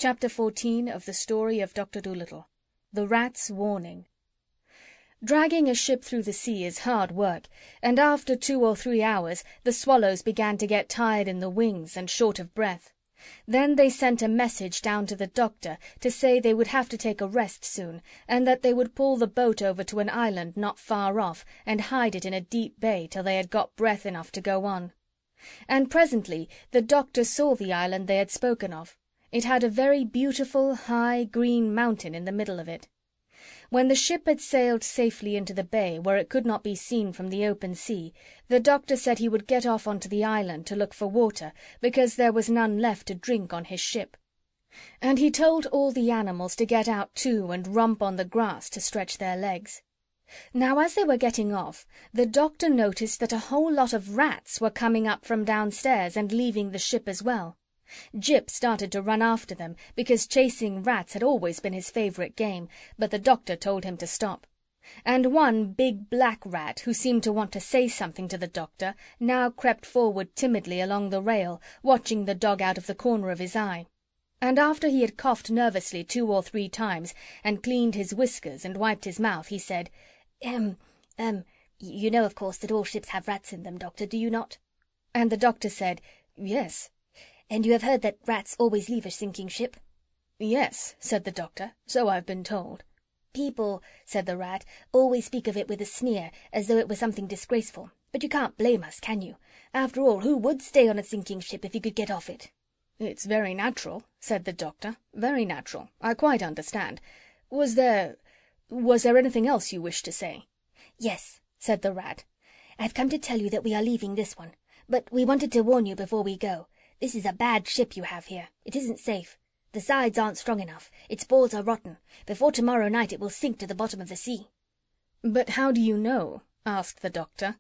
Chapter 14 of the story of Dr. Dolittle. The Rat's Warning. Dragging a ship through the sea is hard work, and after 2 or 3 hours the Swallows began to get tired in the wings and short of breath. Then they sent a message down to the doctor to say they would have to take a rest soon, and that they would pull the boat over to an island not far off and hide it in a deep bay till they had got breath enough to go on. And presently the doctor saw the island they had spoken of. It had a very beautiful, high, green mountain in the middle of it. When the ship had sailed safely into the bay, where it could not be seen from the open sea, the doctor said he would get off onto the island to look for water, because there was none left to drink on his ship. And he told all the animals to get out too and romp on the grass to stretch their legs. Now, as they were getting off, the doctor noticed that a whole lot of rats were coming up from downstairs and leaving the ship as well. Jip started to run after them, because chasing rats had always been his favourite game, but the doctor told him to stop. And one big black rat, who seemed to want to say something to the doctor, now crept forward timidly along the rail, watching the dog out of the corner of his eye. And after he had coughed nervously 2 or 3 times, and cleaned his whiskers and wiped his mouth, he said, You know, of course, that all ships have rats in them, Doctor, do you not?" And the doctor said, "Yes." "And you have heard that rats always leave a sinking ship?" "Yes," said the doctor, "so I've been told." "People," said the rat, "always speak of it with a sneer, as though it were something disgraceful. But you can't blame us, can you? After all, who would stay on a sinking ship if he could get off it?" "It's very natural," said the doctor, "very natural. I quite understand. Was there anything else you wished to say?" "Yes," said the rat. "I've come to tell you that we are leaving this one. But we wanted to warn you before we go. This is a bad ship you have here. It isn't safe. The sides aren't strong enough. Its boards are rotten. Before tomorrow night it will sink to the bottom of the sea." "But how do you know?" asked the doctor.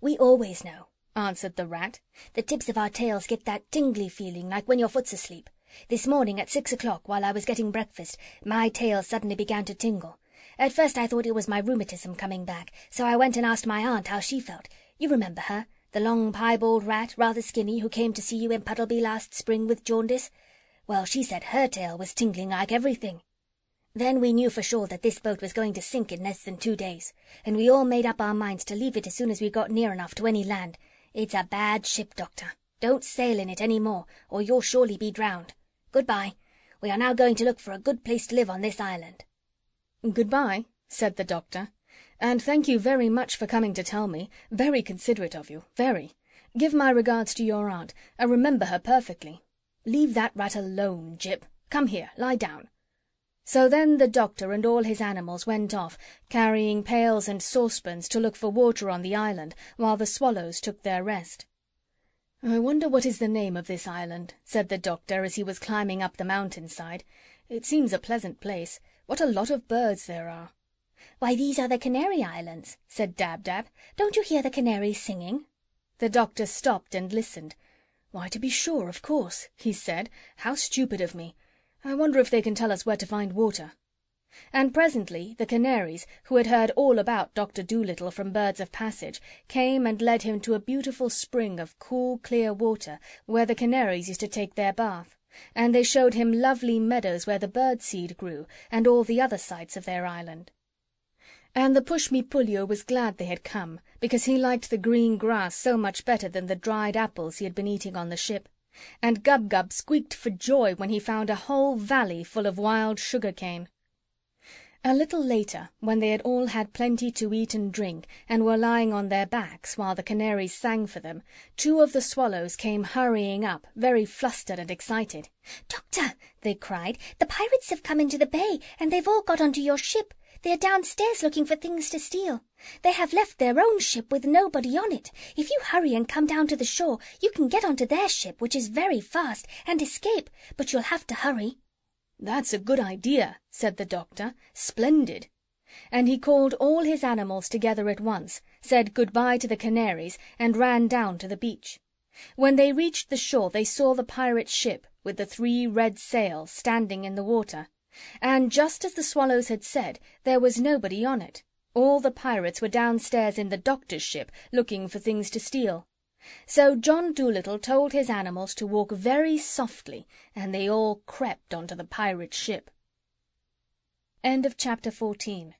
"We always know," answered the rat. "The tips of our tails get that tingly feeling like when your foot's asleep. This morning at 6 o'clock, while I was getting breakfast, my tail suddenly began to tingle. At first I thought it was my rheumatism coming back, so I went and asked my aunt how she felt. You remember her, the long piebald rat, rather skinny, who came to see you in Puddleby last spring with jaundice? Well, she said her tail was tingling like everything. Then we knew for sure that this boat was going to sink in less than 2 days, and we all made up our minds to leave it as soon as we got near enough to any land. It's a bad ship, Doctor. Don't sail in it any more, or you'll surely be drowned. Goodbye. We are now going to look for a good place to live on this island." "Goodbye," said the doctor. "And thank you very much for coming to tell me. Very considerate of you, very. Give my regards to your aunt. I remember her perfectly. Leave that rat alone, Jip. Come here, lie down." So then the doctor and all his animals went off, carrying pails and saucepans to look for water on the island, while the Swallows took their rest. "I wonder what is the name of this island," said the doctor as he was climbing up the mountain-side. "It seems a pleasant place. What a lot of birds there are." "Why, these are the Canary Islands," said Dab-Dab. "Don't you hear the canaries singing?" The doctor stopped and listened. "Why, to be sure, of course," he said. "How stupid of me. I wonder if they can tell us where to find water." And presently the canaries, who had heard all about Dr. Dolittle from birds of passage, came and led him to a beautiful spring of cool, clear water, where the canaries used to take their bath, and they showed him lovely meadows where the bird-seed grew, and all the other sights of their island. And the Pushmi-Pullyo was glad they had come, because he liked the green grass so much better than the dried apples he had been eating on the ship. And Gub-Gub squeaked for joy when he found a whole valley full of wild sugar-cane. A little later, when they had all had plenty to eat and drink, and were lying on their backs while the canaries sang for them, 2 of the Swallows came hurrying up, very flustered and excited. "Doctor," they cried, "the pirates have come into the bay, and they've all got onto your ship. They are downstairs looking for things to steal. They have left their own ship with nobody on it. If you hurry and come down to the shore, you can get onto their ship, which is very fast, and escape, but you'll have to hurry." "That's a good idea," said the doctor. "Splendid." And he called all his animals together at once, said good-bye to the canaries, and ran down to the beach. When they reached the shore they saw the pirate ship, with the 3 red sails, standing in the water. And just as the Swallows had said, there was nobody on it. All the pirates were downstairs in the doctor's ship, looking for things to steal. So John Dolittle told his animals to walk very softly, and they all crept onto the pirate ship. Chapter 14